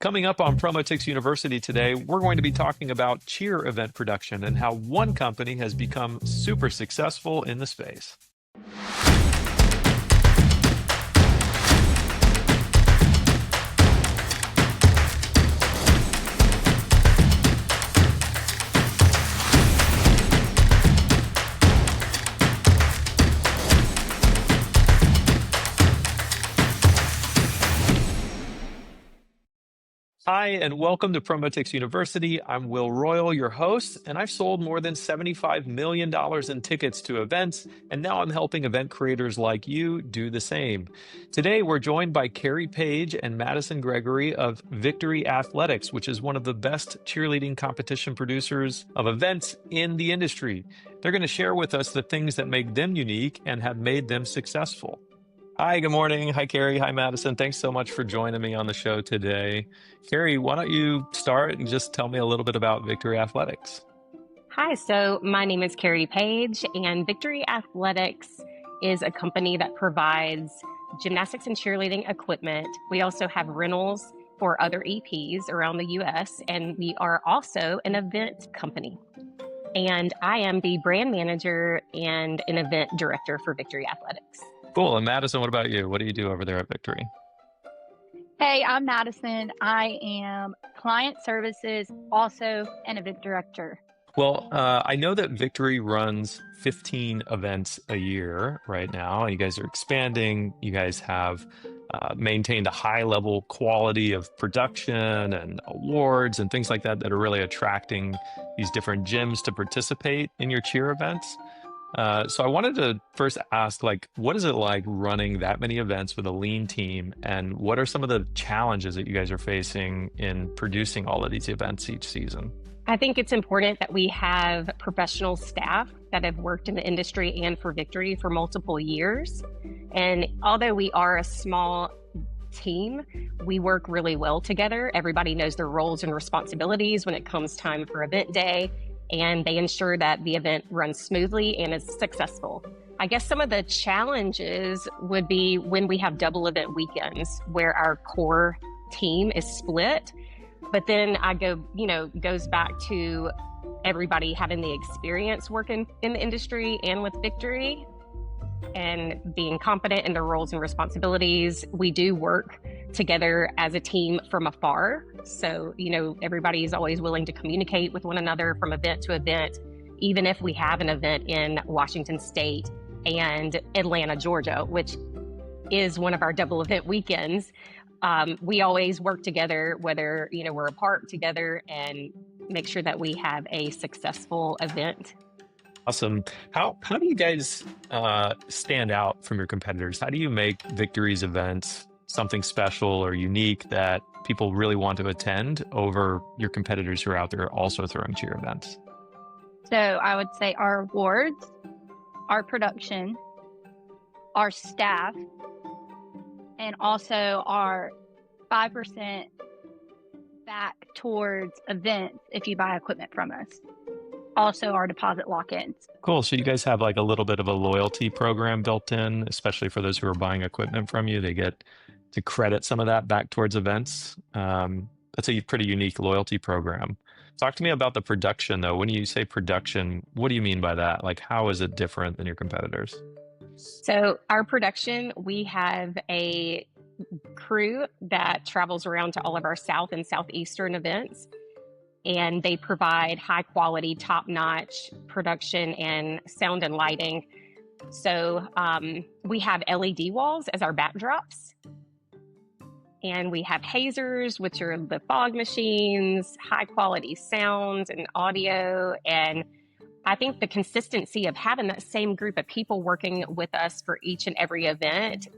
Coming up on PromoTix University today, we're going to be talking about cheer event production and how one company has become super successful in the space. Hi, and welcome to PromoTix University. I'm Will Royal, your host, and I've sold more than $75 million in tickets to events, and now I'm helping event creators like you do the same. Today, we're joined by Carrie Page and Madison Gregory of Victory Athletics, which is one of the best cheerleading competition producers of events in the industry. They're going to share with us the things that make them unique and have made them successful. Hi, good morning. Hi, Carrie. Hi, Madison. Thanks so much for joining me on the show today. Carrie, why don't you start and just tell me a little bit about Victory Athletics? Hi, so my name is Carrie Page, and Victory Athletics is a company that provides gymnastics and cheerleading equipment. We also have rentals for other EPs around the U.S., and we are also an event company. And I am the brand manager and an event director for Victory Athletics. Cool. And Madison, what about you? What do you do over there at Victory? Hey, I'm Madison. I am client services, also an event director. Well, I know that Victory runs 15 events a year right now. You guys are expanding. You guys have maintained a high level quality of production and awards and things like that that are really attracting these different gyms to participate in your cheer events. So I wanted to first ask, what is it like running that many events with a lean team, and what are some of the challenges that you guys are facing in producing all of these events each season? I think it's important that we have professional staff that have worked in the industry and for Victory for multiple years. And although we are a small team, we work really well together. Everybody knows their roles and responsibilities when it comes time for event day, and they ensure that the event runs smoothly and is successful. I guess some of the challenges would be when we have double event weekends where our core team is split, but then goes back to everybody having the experience working in the industry and with Victory and being confident in their roles and responsibilities. We do work together as a team from afar. So, everybody is always willing to communicate with one another from event to event, even if we have an event in Washington State and Atlanta, Georgia, which is one of our double event weekends. We always work together, whether, we're apart together, and make sure that we have a successful event. Awesome. How do you guys stand out from your competitors? How do you make Victory's events something special or unique that people really want to attend over your competitors who are out there also throwing cheer events? So I would say our awards, our production, our staff, and also our 5% back towards events if you buy equipment from us. Also our deposit lock-ins. Cool. So you guys have a little bit of a loyalty program built in, especially for those who are buying equipment from you. They get to credit some of that back towards events. That's a pretty unique loyalty program. Talk to me about the production, though. When you say production, what do you mean by that? How is it different than your competitors? So our production, we have a crew that travels around to all of our South and Southeastern events, and they provide high quality, top-notch production and sound and lighting. So we have LED walls as our backdrops, and we have hazers, which are the fog machines, high quality sound and audio. And I think the consistency of having that same group of people working with us for each and every event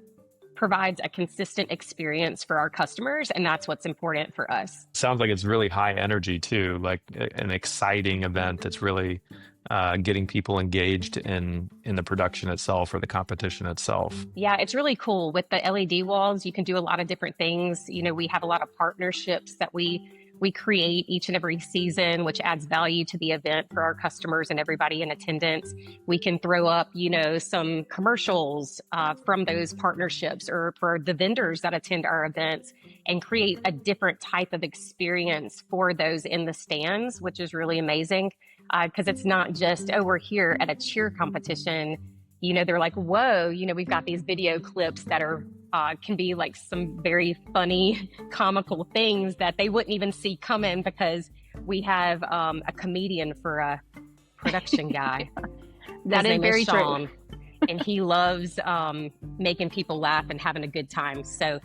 provides a consistent experience for our customers, and that's what's important for us. Sounds like it's really high energy too, like an exciting event that's really getting people engaged in the production itself or the competition itself. Yeah, it's really cool. With the LED walls, you can do a lot of different things. We have a lot of partnerships that we we create each and every season, which adds value to the event for our customers and everybody in attendance. We can throw up, some commercials from those partnerships or for the vendors that attend our events and create a different type of experience for those in the stands, which is really amazing because it's not just, oh, we're here at a cheer competition. They're like, whoa, we've got these video clips that are can be like some very funny, comical things that they wouldn't even see coming because we have a comedian for a production guy. That is very true. And he loves making people laugh and having a good time. So,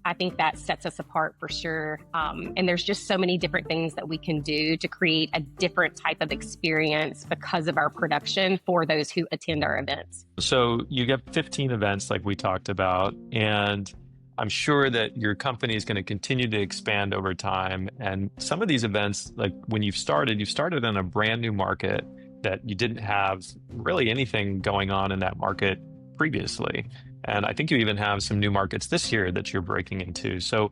I think that sets us apart for sure. And there's just so many different things that we can do to create a different type of experience because of our production for those who attend our events. So you get 15 events like we talked about, and I'm sure that your company is going to continue to expand over time. And some of these events, like when you started in a brand new market that you didn't have really anything going on in that market previously. And I think you even have some new markets this year that you're breaking into. So,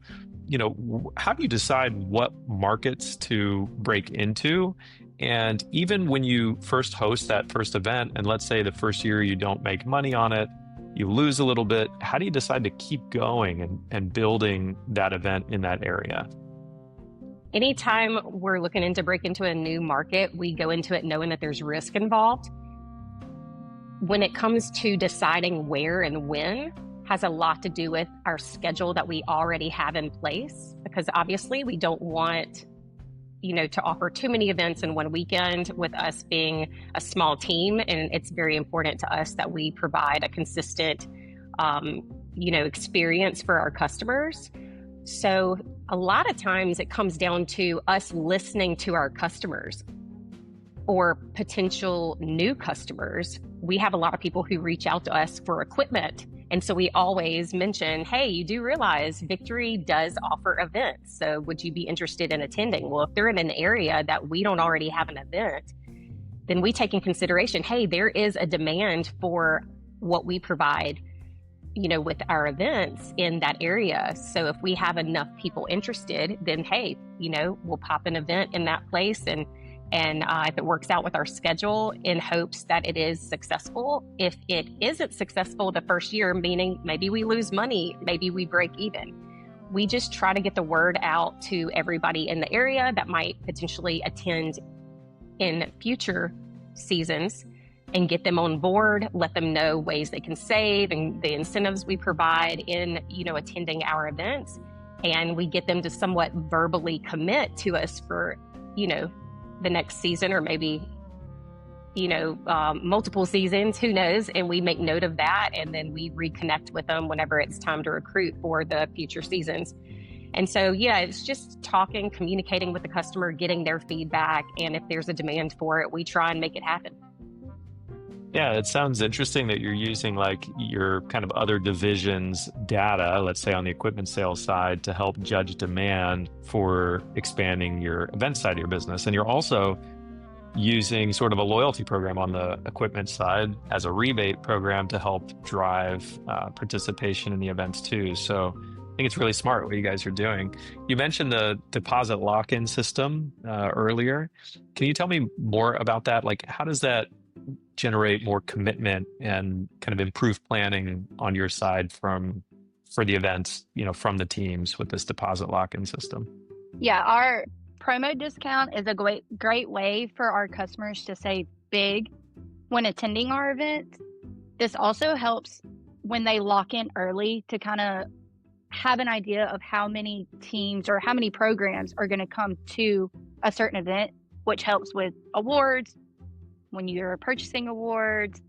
how do you decide what markets to break into? And even when you first host that first event, and let's say the first year you don't make money on it, you lose a little bit, how do you decide to keep going and building that event in that area? Anytime we're looking to break into a new market, we go into it knowing that there's risk involved. When it comes to deciding where and when, has a lot to do with our schedule that we already have in place, because obviously we don't want, to offer too many events in one weekend with us being a small team. And it's very important to us that we provide a consistent, experience for our customers. So a lot of times it comes down to us listening to our customers or potential new customers. We have a lot of people who reach out to us for equipment. And so we always mention, hey, you do realize Victory does offer events. So would you be interested in attending? Well, if they're in an area that we don't already have an event, then we take in consideration, hey, there is a demand for what we provide, with our events in that area. So if we have enough people interested, then hey, we'll pop an event in that place and if it works out with our schedule in hopes that it is successful. If it isn't successful the first year, meaning maybe we lose money, maybe we break even, we just try to get the word out to everybody in the area that might potentially attend in future seasons and get them on board, let them know ways they can save and the incentives we provide in, attending our events. And we get them to somewhat verbally commit to us for, the next season or maybe, multiple seasons, who knows? And we make note of that. And then we reconnect with them whenever it's time to recruit for the future seasons. And so, it's just talking, communicating with the customer, getting their feedback. And if there's a demand for it, we try and make it happen. Yeah, it sounds interesting that you're using like your kind of other divisions data, let's say on the equipment sales side, to help judge demand for expanding your event side of your business. And you're also using sort of a loyalty program on the equipment side as a rebate program to help drive participation in the events too. So I think it's really smart what you guys are doing. You mentioned the deposit lock-in system earlier. Can you tell me more about that? Like, how does that generate more commitment and kind of improve planning on your side for the events, from the teams with this deposit lock-in system? Yeah, our promo discount is a great way for our customers to save big when attending our events. This also helps when they lock in early to kind of have an idea of how many teams or how many programs are going to come to a certain event, which helps with awards, when you're purchasing awards,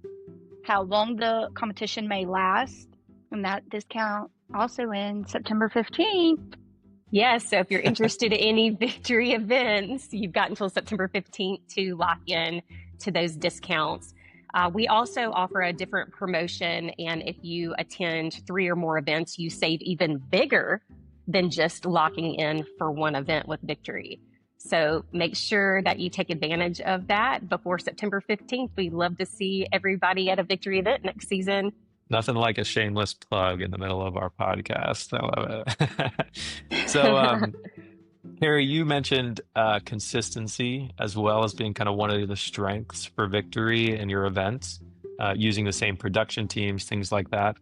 how long the competition may last. And that discount also ends September 15th. Yes, so if you're interested in any Victory events, you've got until September 15th to lock in to those discounts. We also offer a different promotion, and if you attend 3 or more events, you save even bigger than just locking in for one event with Victory. So make sure that you take advantage of that before September 15th. We'd love to see everybody at a Victory event next season. Nothing like a shameless plug in the middle of our podcast. I love it. So Carrie, you mentioned consistency as well as being kind of one of the strengths for victory in your events, using the same production teams, things like that.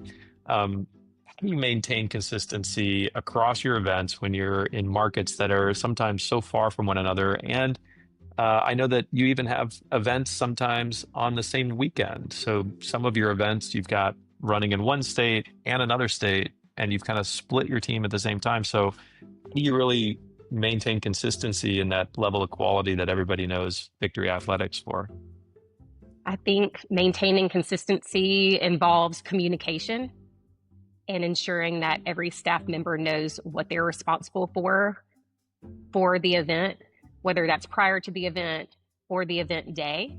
How do you maintain consistency across your events when you're in markets that are sometimes so far from one another? And I know that you even have events sometimes on the same weekend. So some of your events you've got running in one state and another state, and you've kind of split your team at the same time. So how do you really maintain consistency in that level of quality that everybody knows Victory Athletics for? I think maintaining consistency involves communication and ensuring that every staff member knows what they're responsible for the event, whether that's prior to the event or the event day,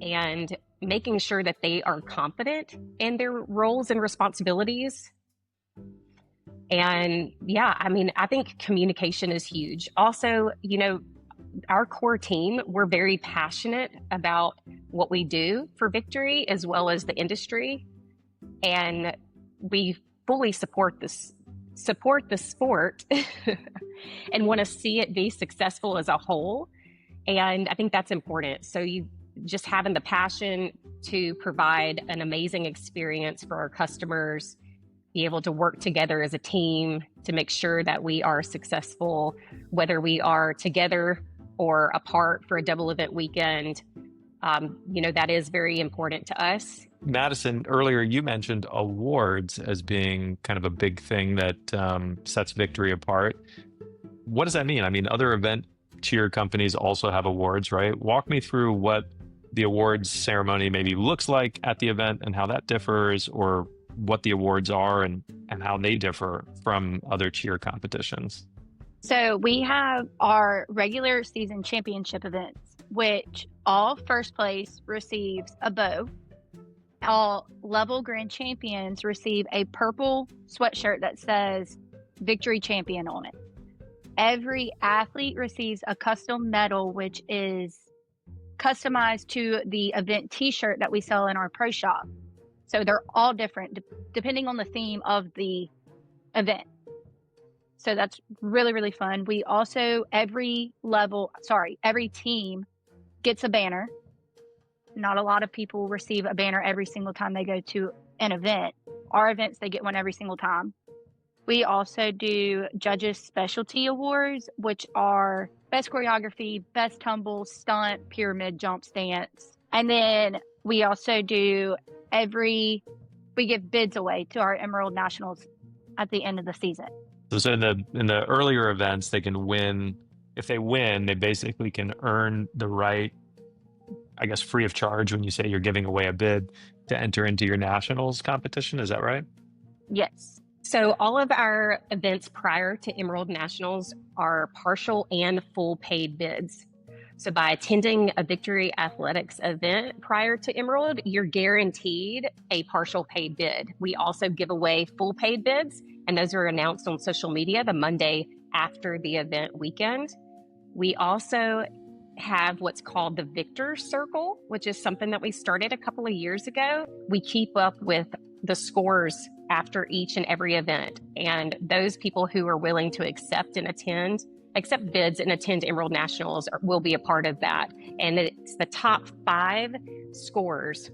and making sure that they are confident in their roles and responsibilities. And yeah, I mean, I think communication is huge. Also, our core team, we're very passionate about what we do for Victory as well as the industry. And we fully support the sport and want to see it be successful as a whole. And I think that's important. So you just having the passion to provide an amazing experience for our customers, be able to work together as a team to make sure that we are successful, whether we are together or apart for a double event weekend. That is very important to us. Madison, earlier you mentioned awards as being kind of a big thing that sets Victory apart. What does that mean? I mean, other event cheer companies also have awards, right? Walk me through what the awards ceremony maybe looks like at the event and how that differs, or what the awards are and how they differ from other cheer competitions. So we have our regular season championship events, which all first place receives a bow. All level grand champions receive a purple sweatshirt that says Victory Champion on it. Every athlete receives a custom medal, which is customized to the event t-shirt that we sell in our pro shop. So they're all different depending on the theme of the event. So that's really, really fun. We also, every team gets a banner. Not a lot of people receive a banner every single time they go to an event. Our events, they get one every single time. We also do judges specialty awards, which are best choreography, best tumble, stunt, pyramid, jump stance. And then we also do we give bids away to our Emerald Nationals at the end of the season. So in the earlier events, they can win. If they win, they basically can earn the right, I guess, free of charge when you say you're giving away a bid to enter into your nationals competition. Is that right? Yes. So all of our events prior to Emerald Nationals are partial and full paid bids. So by attending a Victory Athletics event prior to Emerald, you're guaranteed a partial paid bid. We also give away full paid bids, and those are announced on social media the Monday after the event weekend. We also have what's called the Victor Circle, which is something that we started a couple of years ago. We keep up with the scores after each and every event, and those people who are willing to accept bids and attend Emerald Nationals will be a part of that. And it's the top 5 scores.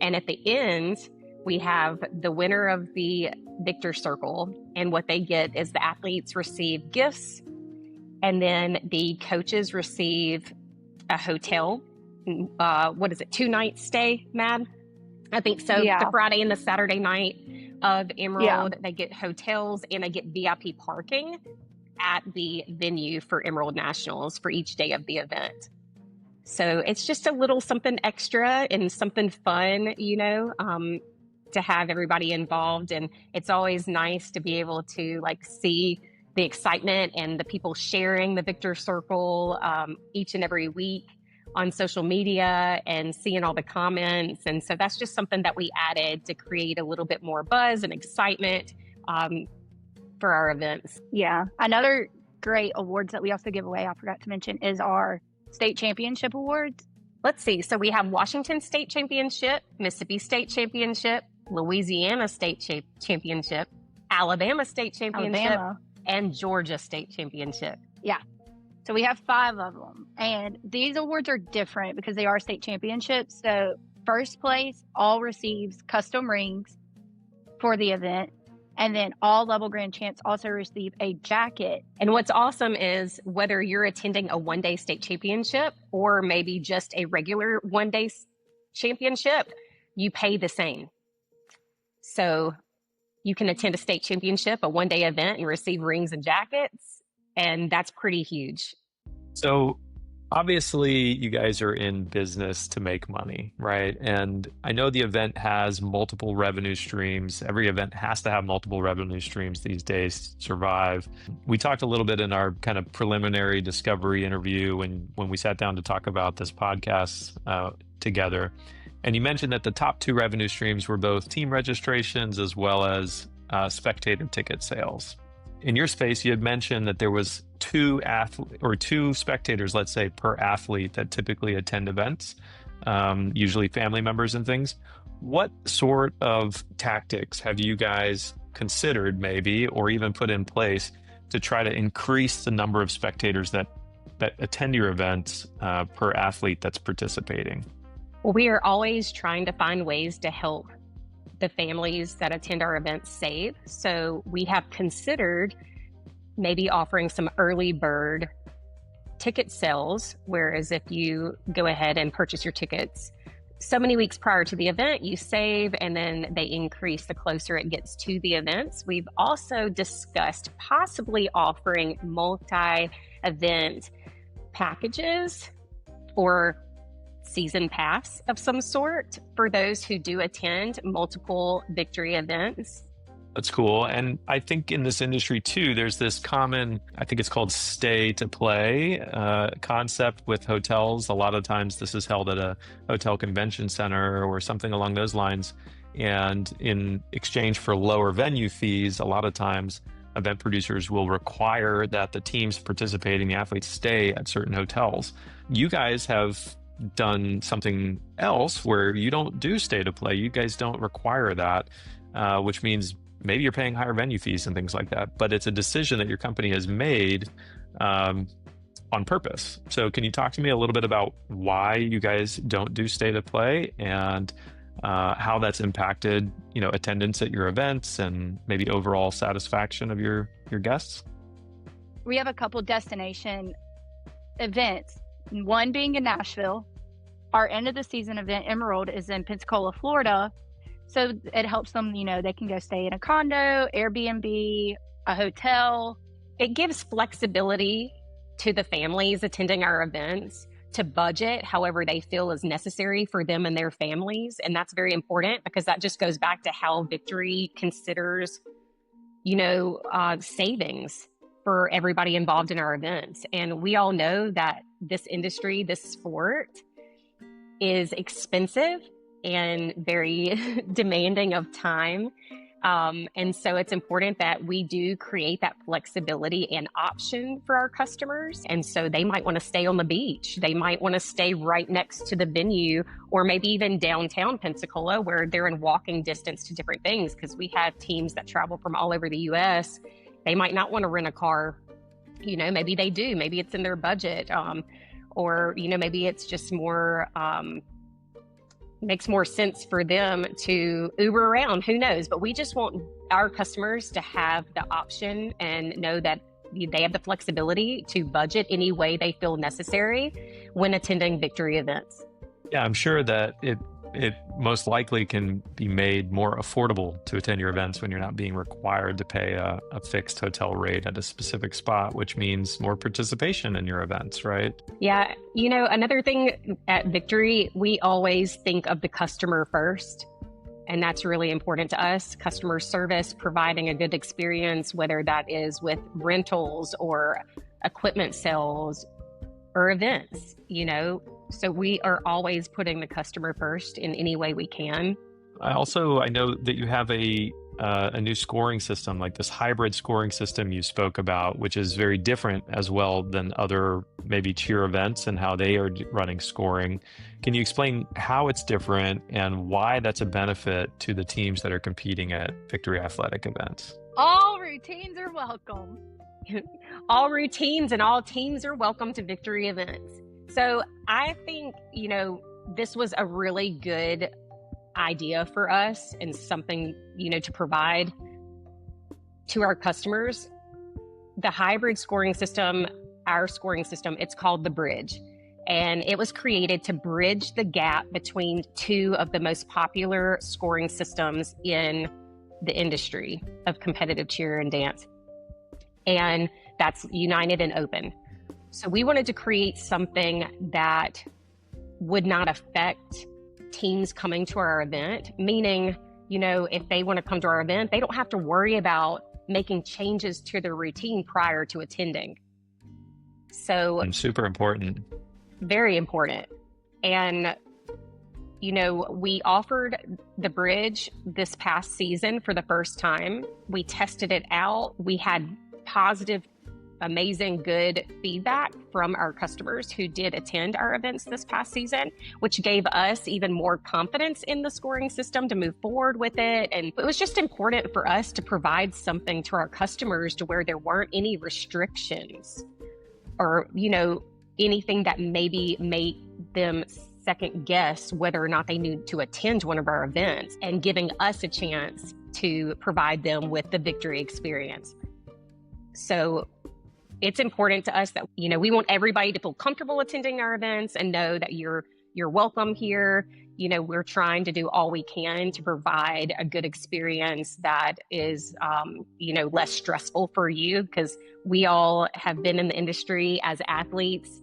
And at the end, we have the winner of the Victor Circle. And what they get is the athletes receive gifts. And then the coaches receive a hotel. 2-night stay, Mad? I think so. Yeah. The Friday and the Saturday night of Emerald, They get hotels and they get VIP parking at the venue for Emerald Nationals for each day of the event. So it's just a little something extra and something fun, to have everybody involved. And it's always nice to be able to see the excitement and the people sharing the Victor Circle each and every week on social media and seeing all the comments. And so that's just something that we added to create a little bit more buzz and excitement for our events. Yeah. Another great awards that we also give away, I forgot to mention, is our state championship awards. Let's see. So we have Washington State Championship, Mississippi State Championship, Louisiana State Championship, Alabama State Championship, and Georgia State Championship. Yeah. So we have 5 of them. And these awards are different because they are state championships. So first place all receives custom rings for the event. And then all level grand champs also receive a jacket. And what's awesome is whether you're attending a one-day state championship or maybe just a regular one-day championship, you pay the same. So you can attend a state championship, a one-day event, and receive rings and jackets. And that's pretty huge. So obviously you guys are in business to make money, right? And I know the event has multiple revenue streams. Every event has to have multiple revenue streams these days to survive. We talked a little bit in our kind of preliminary discovery interview when we sat down to talk about this podcast together. And you mentioned that the top 2 revenue streams were both team registrations as well as spectator ticket sales. In your space, you had mentioned that there was 2 spectators, let's say, per athlete that typically attend events, usually family members and things. What sort of tactics have you guys considered maybe, or even put in place to try to increase the number of spectators that attend your events per athlete that's participating? Well, we are always trying to find ways to help the families that attend our events save. So we have considered maybe offering some early bird ticket sales, whereas if you go ahead and purchase your tickets so many weeks prior to the event, you save, and then they increase the closer it gets to the events. We've also discussed possibly offering multi-event packages or season pass of some sort for those who do attend multiple victory events. That's cool. And I think in this industry too, there's this common, I think it's called stay to play concept with hotels. A lot of times this is held at a hotel convention center or something along those lines. And in exchange for lower venue fees, a lot of times event producers will require that the teams participating, the athletes, stay at certain hotels. You guys have done something else where you don't do stay to play. You guys don't require that, which means maybe you're paying higher venue fees and things like that, but it's a decision that your company has made on purpose. So can you talk to me a little bit about why you guys don't do stay to play and how that's impacted, attendance at your events and maybe overall satisfaction of your guests? We have a couple destination events, one being in Nashville. Our end of the season event, Emerald, is in Pensacola, Florida. So it helps them, they can go stay in a condo, Airbnb, a hotel. It gives flexibility to the families attending our events to budget however they feel is necessary for them and their families. And that's very important because that just goes back to how Victory considers, savings for everybody involved in our events. And we all know that this industry, this sport, is expensive and very demanding of time. And so it's important that we do create that flexibility and option for our customers. And so they might want to stay on the beach. They might want to stay right next to the venue, or maybe even downtown Pensacola where they're in walking distance to different things, because we have teams that travel from all over the US. They might not want to rent a car. Maybe they do. Maybe it's in their budget. Or maybe it's just more, makes more sense for them to Uber around. Who knows? But we just want our customers to have the option and know that they have the flexibility to budget any way they feel necessary when attending Victory events. Yeah, I'm sure that it most likely can be made more affordable to attend your events when you're not being required to pay a fixed hotel rate at a specific spot, which means more participation in your events, right? Yeah. Another thing at Victory, we always think of the customer first. And that's really important to us. Customer service, providing a good experience, whether that is with rentals or equipment sales or events, So we are always putting the customer first in any way we can. I know that you have a a new scoring system, like this hybrid scoring system you spoke about, which is very different as well than other maybe cheer events and how they are running scoring. Can you explain how it's different and why that's a benefit to the teams that are competing at Victory Athletic events? All routines are welcome. All routines and all teams are welcome to Victory events. So I think, this was a really good idea for us and something, to provide to our customers. The hybrid scoring system, our scoring system, it's called the Bridge. And it was created to bridge the gap between two of the most popular scoring systems in the industry of competitive cheer and dance. And that's United and Open. So we wanted to create something that would not affect teams coming to our event, meaning, if they want to come to our event, they don't have to worry about making changes to their routine prior to attending. So super important. Very important. And, we offered the Bridge this past season for the first time. We tested it out. We had positive, amazing, good feedback from our customers who did attend our events this past season, which gave us even more confidence in the scoring system to move forward with it. And it was just important for us to provide something to our customers to where there weren't any restrictions or, anything that maybe made them second guess whether or not they need to attend one of our events, and giving us a chance to provide them with the Victory experience. So it's important to us that, we want everybody to feel comfortable attending our events and know that you're welcome here. We're trying to do all we can to provide a good experience that is, less stressful for you, because we all have been in the industry as athletes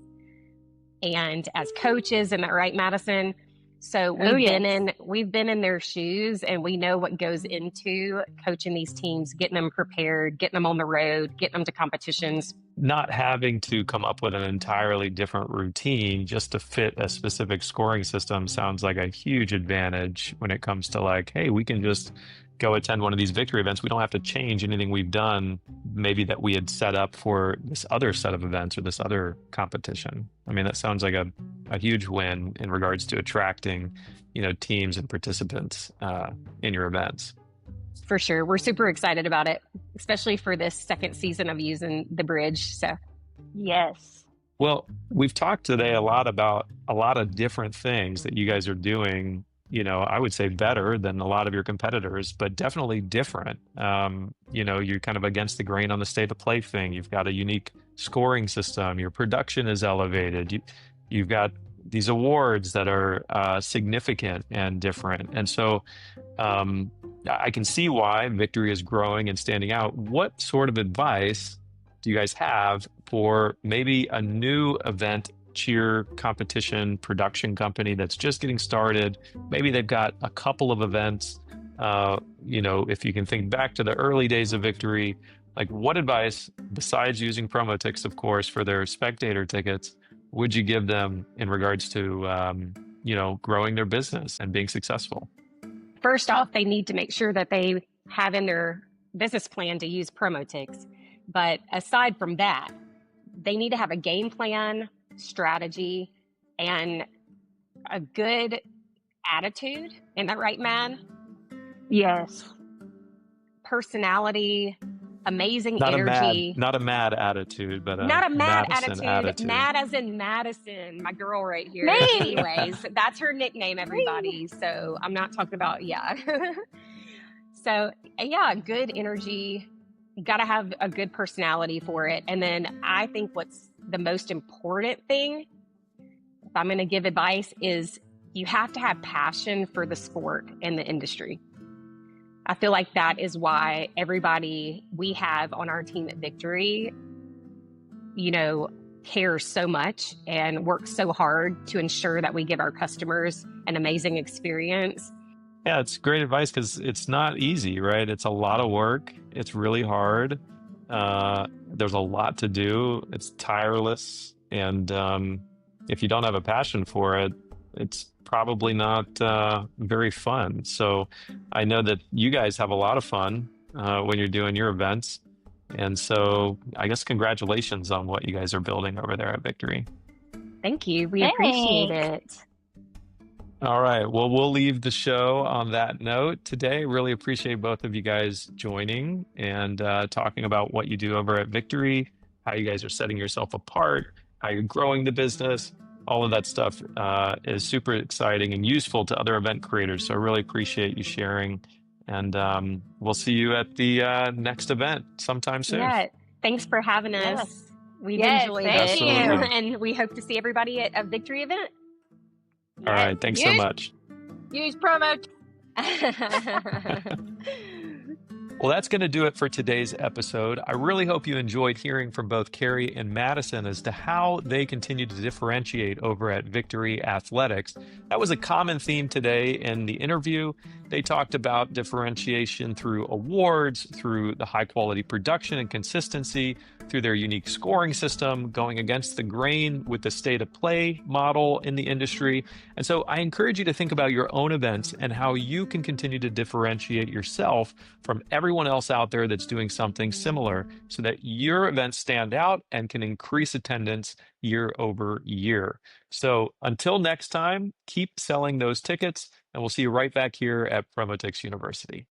and as coaches. Isn't that right, Madison? So we've been in their shoes, and we know what goes into coaching these teams, getting them prepared, getting them on the road, getting them to competitions. Not having to come up with an entirely different routine just to fit a specific scoring system sounds like a huge advantage when it comes to like, hey, we can just go attend one of these Victory events. We don't have to change anything we've done, maybe that we had set up for this other set of events or this other competition. I mean, that sounds like a huge win in regards to attracting, teams and participants in your events. For sure. We're super excited about it, especially for this second season of using the Bridge. So, yes. Well, we've talked today a lot about a lot of different things that you guys are doing, I would say better than a lot of your competitors, but definitely different. You're kind of against the grain on the state of play thing. You've got a unique scoring system. Your production is elevated. You've got these awards that are significant and different. And so I can see why Victory is growing and standing out. What sort of advice do you guys have for maybe a new event cheer competition production company that's just getting started? Maybe they've got a couple of events. If you can think back to the early days of Victory, like what advice, besides using PromoTix, of course, for their Spectator tickets, would you give them in regards to, growing their business and being successful? First off, they need to make sure that they have in their business plan to use PromoTix. But aside from that, they need to have a game plan, strategy, and a good attitude. Isn't that right, man? Yes. Personality, amazing energy. Not a mad attitude, but not a mad attitude. Mad as in Madison, my girl right here. Me. Anyways, that's her nickname, everybody. So I'm not talking about, So good energy. You got to have a good personality for it. And then I think what's the most important thing, if I'm going to give advice, is you have to have passion for the sport and the industry. I feel like that is why everybody we have on our team at Victory, cares so much and works so hard to ensure that we give our customers an amazing experience. Yeah, it's great advice because it's not easy, right? It's a lot of work. It's really hard. There's a lot to do. It's tireless. And if you don't have a passion for it, it's probably not very fun. So I know that you guys have a lot of fun when you're doing your events. And so I guess congratulations on what you guys are building over there at Victory. Thank you. We appreciate Thanks. it. All right. Well, we'll leave the show on that note today. Really appreciate both of you guys joining and talking about what you do over at Victory, how you guys are setting yourself apart, how you're growing the business. All of that stuff is super exciting and useful to other event creators. So I really appreciate you sharing. And we'll see you at the next event sometime soon. Yeah. Thanks for having us. Yes. We've Yes, enjoyed thank it. you. Absolutely. And we hope to see everybody at a Victory event. All Yes. right. Thanks so much. Use promo. Well, that's going to do it for today's episode. I really hope you enjoyed hearing from both Carrie and Madison as to how they continue to differentiate over at Victory Athletics. That was a common theme today in the interview. They talked about differentiation through awards, through the high quality production and consistency, through their unique scoring system, going against the grain with the state of play model in the industry. And so I encourage you to think about your own events and how you can continue to differentiate yourself from everyone else out there that's doing something similar so that your events stand out and can increase attendance year over year. So until next time, keep selling those tickets, and we'll see you right back here at PromoTix University.